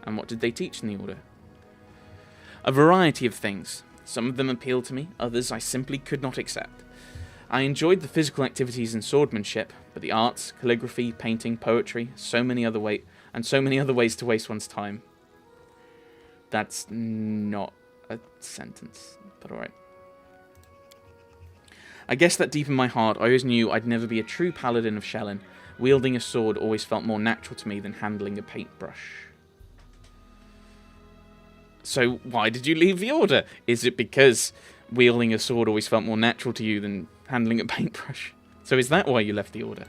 And what did they teach in the Order? A variety of things. Some of them appealed to me, others I simply could not accept. I enjoyed the physical activities and swordsmanship, but the arts, calligraphy, painting, poetry, so many other ways to waste one's time. That's not a sentence, but alright. I guess that deep in my heart, I always knew I'd never be a true paladin of Shellin. Wielding a sword always felt more natural to me than handling a paintbrush. So why did you leave the Order? Is it because wielding a sword always felt more natural to you than handling a paintbrush? So is that why you left the Order?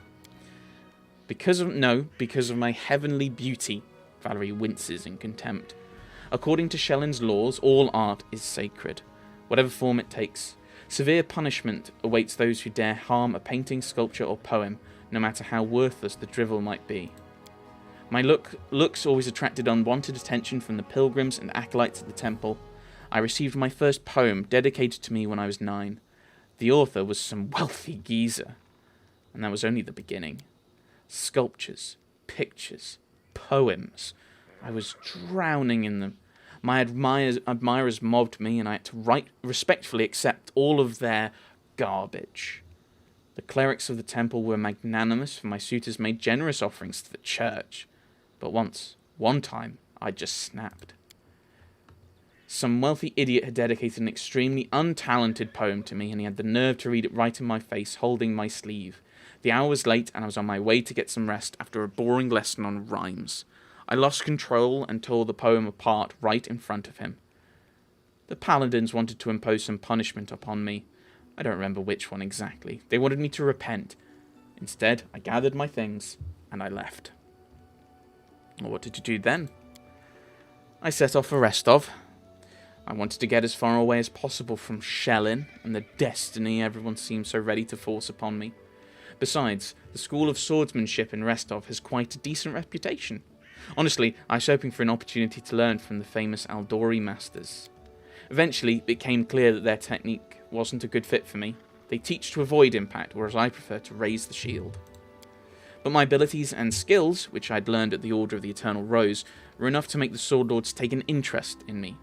Because of my heavenly beauty. Valerie winces in contempt. According to Shellin's laws, all art is sacred, whatever form it takes. Severe punishment awaits those who dare harm a painting, sculpture, or poem, no matter how worthless the drivel might be. My looks always attracted unwanted attention from the pilgrims and acolytes at the temple. I received my first poem dedicated to me when I was 9. The author was some wealthy geezer. And that was only the beginning. Sculptures, pictures, poems. I was drowning in them. My admirers mobbed me, and I had to respectfully accept all of their garbage. The clerics of the temple were magnanimous, for my suitors made generous offerings to the church. But one time, I just snapped. Some wealthy idiot had dedicated an extremely untalented poem to me, and he had the nerve to read it right in my face, holding my sleeve. The hour was late, and I was on my way to get some rest after a boring lesson on rhymes. I lost control and tore the poem apart right in front of him. The paladins wanted to impose some punishment upon me. I don't remember which one exactly. They wanted me to repent. Instead, I gathered my things, and I left. Well, what did you do then? I set off for Restov. I wanted to get as far away as possible from Shellin and the destiny everyone seemed so ready to force upon me. Besides, the School of Swordsmanship in Restov has quite a decent reputation. Honestly, I was hoping for an opportunity to learn from the famous Aldori masters. Eventually, it became clear that their technique wasn't a good fit for me. They teach to avoid impact, whereas I prefer to raise the shield. But my abilities and skills, which I'd learned at the Order of the Eternal Rose, were enough to make the Sword Lords take an interest in me.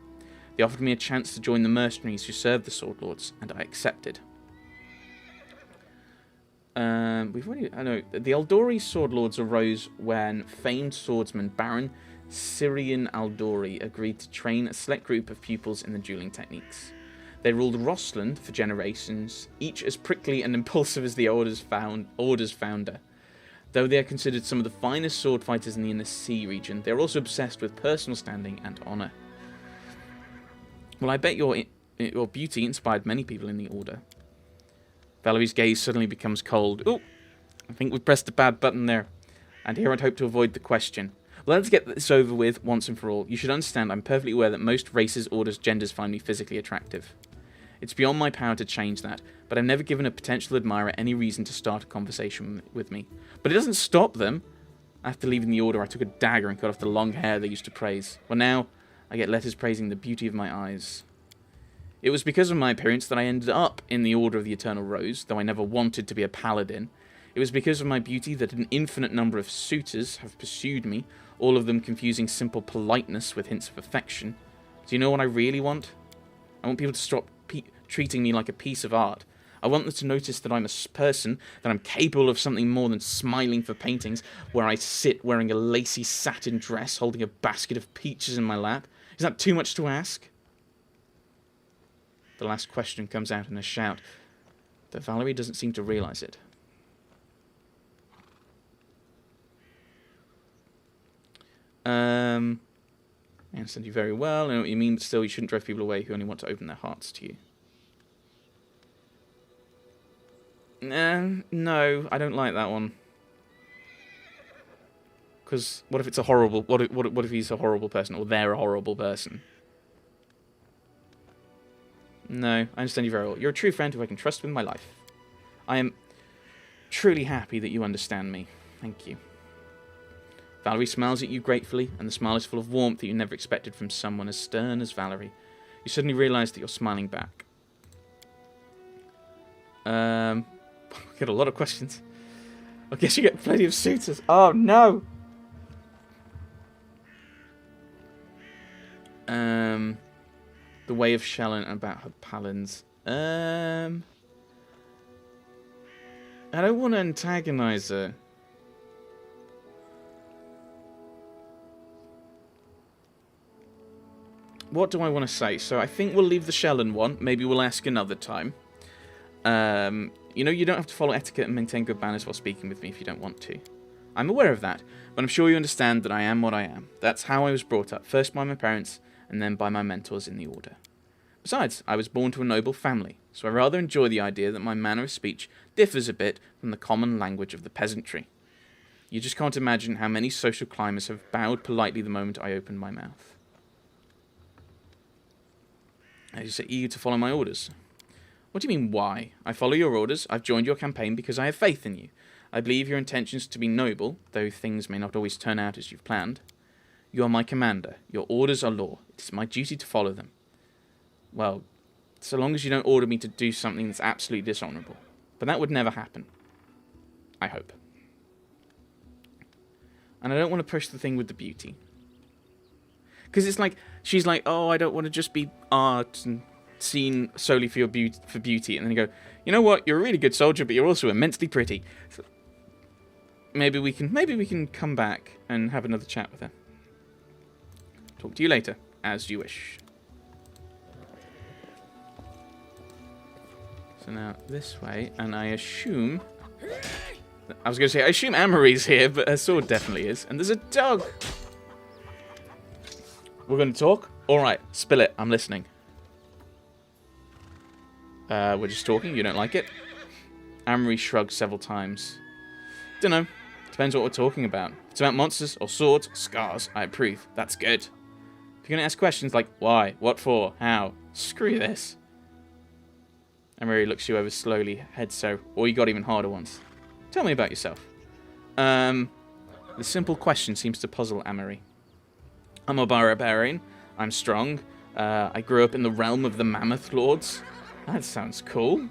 They offered me a chance to join the mercenaries who served the Sword Lords, and I accepted. The Aldori Sword Lords arose when famed swordsman Baron Syrian Aldori agreed to train a select group of pupils in the dueling techniques. They ruled Rossland for generations, each as prickly and impulsive as the Order's founder. Though they are considered some of the finest sword fighters in the Inner Sea region, they are also obsessed with personal standing and honour. Well, I bet your beauty inspired many people in the Order. Valerie's gaze suddenly becomes cold. Ooh, I think we've pressed a bad button there. And here I'd hope to avoid the question. Well, let's get this over with once and for all. You should understand I'm perfectly aware that most races, orders, genders find me physically attractive. It's beyond my power to change that, but I've never given a potential admirer any reason to start a conversation with me. But it doesn't stop them. After leaving the Order, I took a dagger and cut off the long hair they used to praise. Well, now I get letters praising the beauty of my eyes. It was because of my appearance that I ended up in the Order of the Eternal Rose, though I never wanted to be a paladin. It was because of my beauty that an infinite number of suitors have pursued me, all of them confusing simple politeness with hints of affection. Do you know what I really want? I want people to stop treating me like a piece of art. I want them to notice that I'm a person, that I'm capable of something more than smiling for paintings, where I sit wearing a lacy satin dress, holding a basket of peaches in my lap. Is that too much to ask? The last question comes out in a shout, though Valerie doesn't seem to realise it. I understand you very well. I know what you mean, but still, you shouldn't drive people away who only want to open their hearts to you. No, I don't like that one. Because what if it's a horrible... What if he's a horrible person, or they're a horrible person? No, I understand you very well. You're a true friend who I can trust with my life. I am truly happy that you understand me. Thank you. Valerie smiles at you gratefully, and the smile is full of warmth that you never expected from someone as stern as Valerie. You suddenly realise that you're smiling back. I get a lot of questions. I guess you get plenty of suitors. Oh, no! The way of Shalyn about her Palins. I don't want to antagonize her. What do I want to say? So I think we'll leave the Shalyn one. Maybe we'll ask another time. You know, you don't have to follow etiquette and maintain good manners while speaking with me if you don't want to. I'm aware of that, but I'm sure you understand that I am what I am. That's how I was brought up, first by my parents, and then by my mentors in the Order. Besides, I was born to a noble family, so I rather enjoy the idea that my manner of speech differs a bit from the common language of the peasantry. You just can't imagine how many social climbers have bowed politely the moment I opened my mouth. As you say, eager to follow my orders. What do you mean, why? I follow your orders. I've joined your campaign because I have faith in you. I believe your intentions to be noble, though things may not always turn out as you've planned. You are my commander. Your orders are law. It is my duty to follow them. Well, so long as you don't order me to do something that's absolutely dishonourable. But that would never happen. I hope. And I don't want to push the thing with the beauty. Because it's like, she's like, oh, I don't want to just be art and seen solely for your beauty. And then you go, you know what, you're a really good soldier, but you're also immensely pretty. So maybe we can come back and have another chat with her. Talk to you later, as you wish. So now this way, and I assume... I was going to say, I assume Amory's here, but her sword definitely is. And there's a dog! We're going to talk? Alright, spill it. I'm listening. We're just talking. You don't like it? Amory shrugged several times. Dunno. Depends what we're talking about. If it's about monsters, or swords, or scars, I approve. That's good. If you're going to ask questions like, why, what for, how, screw this. Amory looks you over slowly, head so, or you got even harder ones. Tell me about yourself. The simple question seems to puzzle Amory. I'm a barbarian. I'm strong. I grew up in the realm of the Mammoth Lords. That sounds cool.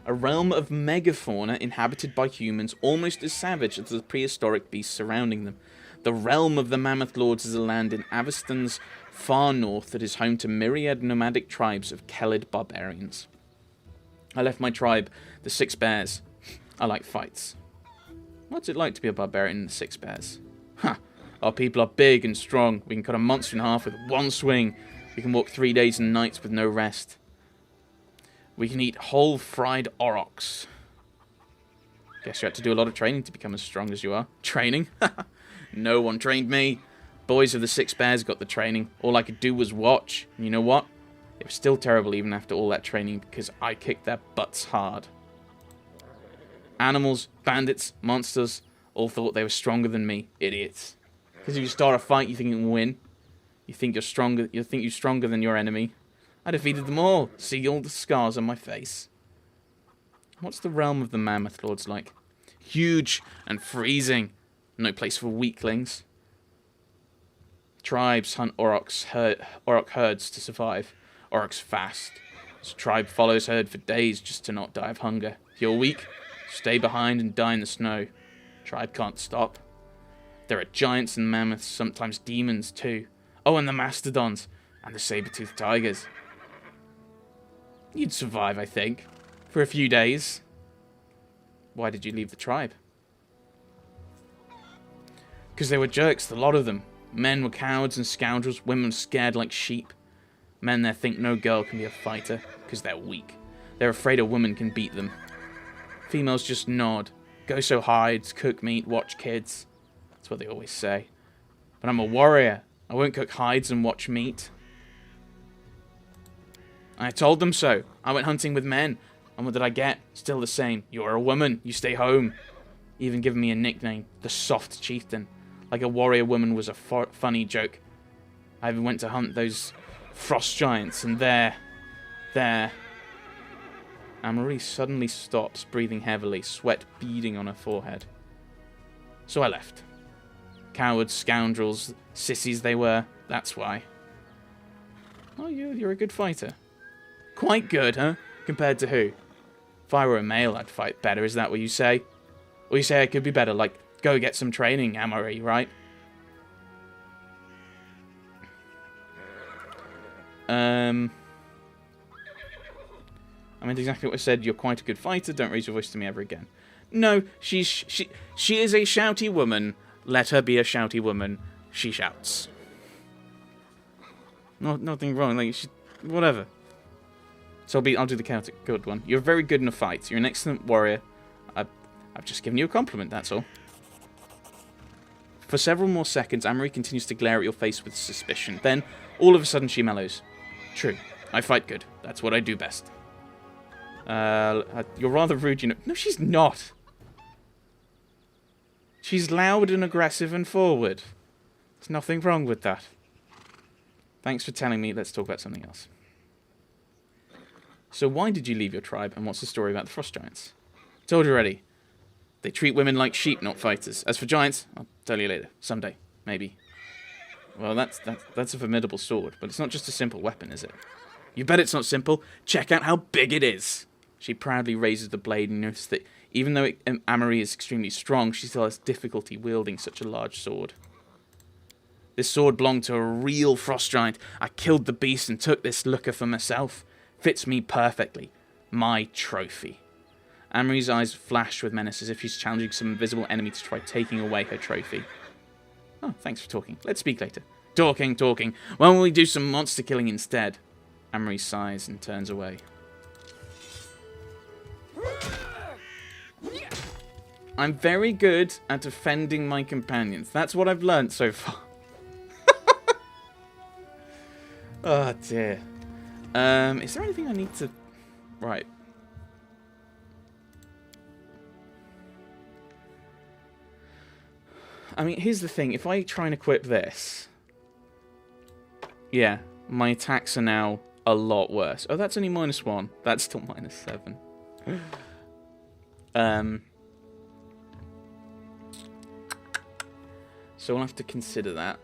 A realm of megafauna inhabited by humans almost as savage as the prehistoric beasts surrounding them. The realm of the Mammoth Lords is a land in Avistan's far north that is home to myriad nomadic tribes of Kelid barbarians. I left my tribe, the Six Bears. I like fights. What's it like to be a barbarian in the Six Bears? Huh. Our people are big and strong. We can cut a monster in half with one swing. We can walk 3 days and nights with no rest. We can eat whole fried aurochs. Guess you had to do a lot of training to become as strong as you are. Training? No one trained me. Boys of the Six Bears got the training. All I could do was watch. And you know what? It was still terrible even after all that training because I kicked their butts hard. Animals, bandits, monsters, all thought they were stronger than me. Idiots. Because if you start a fight, you think you can win. You think you're stronger. You think you're stronger than your enemy. I defeated them all. See all the scars on my face. What's the realm of the Mammoth Lords like? Huge and freezing. No place for weaklings. Tribes hunt auroch herds to survive. Aurochs fast. So tribe follows herd for days just to not die of hunger. If you're weak, stay behind and die in the snow. Tribe can't stop. There are giants and mammoths, sometimes demons too. Oh, and the mastodons. And the saber-toothed tigers. You'd survive, I think. For a few days. Why did you leave the tribe? Because they were jerks, the lot of them. Men were cowards and scoundrels. Women were scared like sheep. Men there think no girl can be a fighter. Because they're weak. They're afraid a woman can beat them. Females just nod. Go sow hides, cook meat, watch kids. That's what they always say. But I'm a warrior. I won't cook hides and watch meat. I told them so. I went hunting with men. And what did I get? Still the same. You're a woman. You stay home. Even giving me a nickname. The Soft Chieftain. Like a warrior woman was a funny joke. I even went to hunt those frost giants. And there. Amory suddenly stops, breathing heavily, sweat beading on her forehead. So I left. Cowards, scoundrels, sissies they were. That's why. Oh, you're a good fighter. Quite good, huh? Compared to who? If I were a male, I'd fight better. Is that what you say? Or you say I could be better, like, go get some training, Amory, right? I meant exactly what I said. You're quite a good fighter. Don't raise your voice to me ever again. No, she is a shouty woman. Let her be a shouty woman. She shouts. Nothing wrong. Like whatever. So I'll do the chaotic good one. You're very good in a fight. You're an excellent warrior. I've just given you a compliment. That's all. For several more seconds, Amory continues to glare at your face with suspicion. Then, all of a sudden, she mellows. True. I fight good. That's what I do best. You're rather rude, you know. No, she's not. She's loud and aggressive and forward. There's nothing wrong with that. Thanks for telling me. Let's talk about something else. So why did you leave your tribe, and what's the story about the Frost Giants? Told you already. They treat women like sheep, not fighters. As for giants, I'll tell you later. Someday. Maybe. Well, that's a formidable sword, but it's not just a simple weapon, is it? You bet it's not simple. Check out how big it is. She proudly raises the blade and notices that even though Amory is extremely strong, she still has difficulty wielding such a large sword. This sword belonged to a real frost giant. I killed the beast and took this looker for myself. Fits me perfectly. My trophy. Amory's eyes flash with menace as if she's challenging some invisible enemy to try taking away her trophy. Oh, thanks for talking. Let's speak later. Talking. Why don't we do some monster killing instead? Amory sighs and turns away. I'm very good at defending my companions. That's what I've learned so far. Oh, dear. Is there anything I need to... Right. I mean, here's the thing. If I try and equip this... Yeah, my attacks are now a lot worse. Oh, that's only -1. That's still -7. So we'll have to consider that.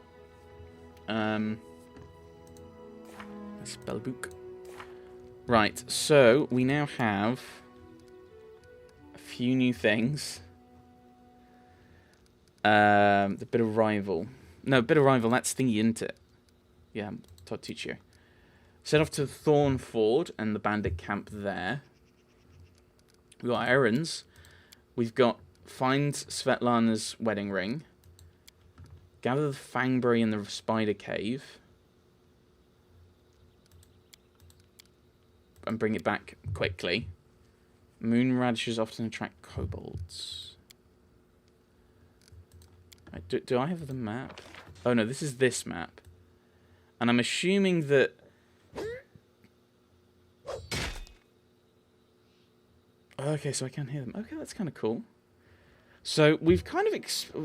Spellbook. Right, so we now have a few new things. The bit of rival. No, bit of rival, that's thingy, isn't it? Yeah, Tortuccio. Set off to Thornford and the bandit camp there. We've got errands. We've got find Svetlana's wedding ring. Gather the Fangberry in the spider cave. And bring it back quickly. Moon radishes often attract kobolds. Right, do I have the map? Oh no, this is this map. And I'm assuming that... Okay, so I can hear them. Okay, that's kind of cool. So we've kind of...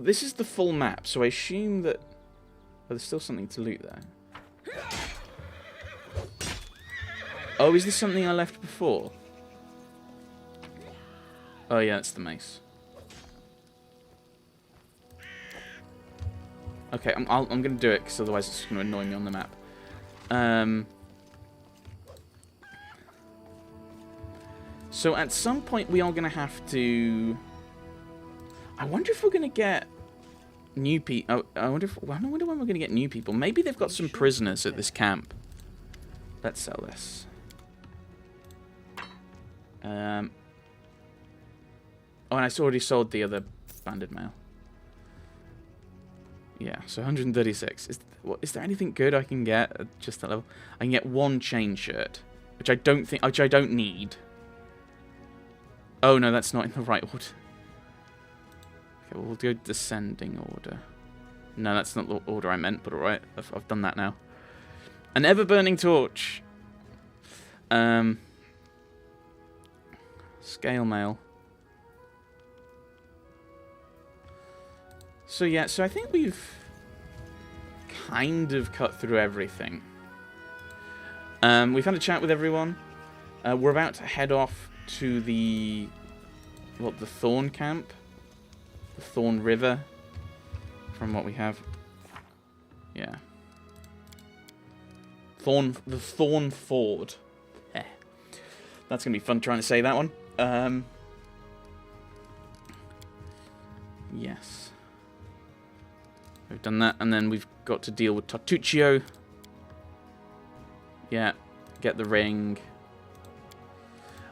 This is the full map, so I assume that... Oh, there's still something to loot there. Oh, is this something I left before? Oh yeah, it's the mace. Okay, I'm going to do it, because otherwise it's going to annoy me on the map. So at some point we are going to have to... I wonder if we're going to get new people. Oh, I wonder when we're going to get new people. Maybe they've got some prisoners at this camp. Let's sell this. Oh, and I already sold the other banded mail. Yeah, so 136. Is there anything good I can get at just that level? I can get one chain shirt, which I don't need. Oh no, that's not in the right order. Okay, well, we'll go descending order. No, that's not the order I meant, but alright, I've done that now. An ever-burning torch. Scale mail. So yeah, so I think we've kind of cut through everything. We've had a chat with everyone. We're about to head off to the Thorn camp, the Thorn River. From what we have, yeah, the Thorn Ford. That's gonna be fun trying to say that one. Yes. We've done that, and then we've got to deal with Tortuccio. Yeah, get the ring.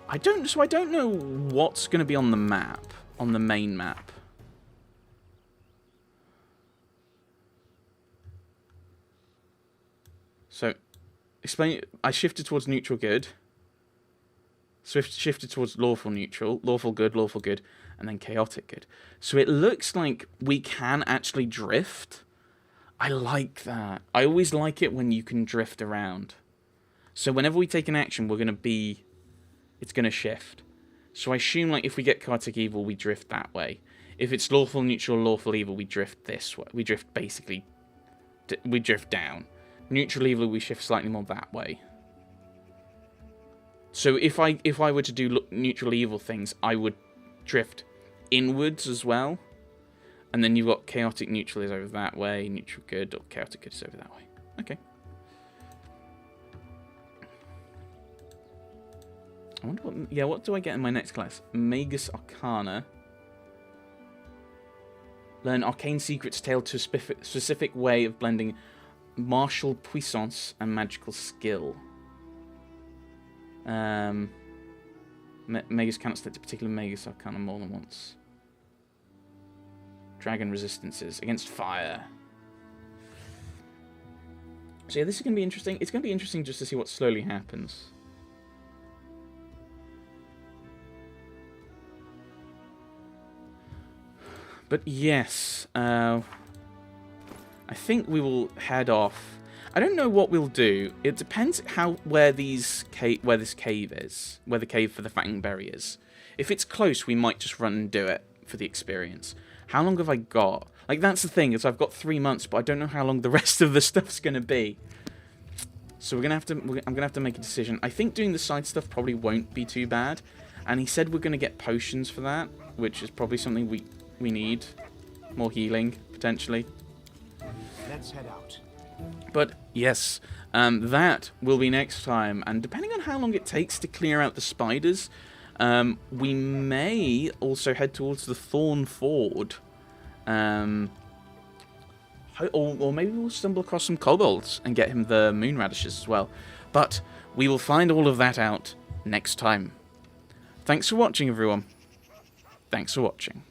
I don't know what's going to be on the map, on the main map. So, explain. I shifted towards neutral good. Shifted towards lawful neutral, lawful good, and then chaotic good. So it looks like we can actually drift. I like that. I always like it when you can drift around. So whenever we take an action, it's going to shift. So I assume like if we get chaotic evil, we drift that way. If it's lawful neutral, lawful evil, we drift this way. We drift basically, we drift down. Neutral evil, we shift slightly more that way. So if I were to do neutral evil things, I would drift inwards as well. And then you've got chaotic neutral is over that way, neutral good, or chaotic good is over that way. Okay. I wonder what do I get in my next class? Magus Arcana. Learn arcane secrets tailored to a specific way of blending martial puissance and magical skill. Magus cannot select a particular Magus Arcana more than once. Dragon resistances against fire. So yeah, this is going to be interesting. It's going to be interesting just to see what slowly happens. But yes, I think we will head off. I don't know what we'll do. It depends where this cave is, where the cave for the Fangberry is. If it's close, we might just run and do it for the experience. How long have I got? Like, that's the thing, is I've got 3 months, but I don't know how long the rest of the stuff's gonna be. So I'm gonna have to make a decision. I think doing the side stuff probably won't be too bad. And he said we're gonna get potions for that, which is probably something we need. More healing, potentially. Let's head out. But yes, that will be next time. And depending on how long it takes to clear out the spiders, we may also head towards the Thorn Ford. Or maybe we'll stumble across some kobolds and get him the moon radishes as well. But we will find all of that out next time. Thanks for watching, everyone. Thanks for watching.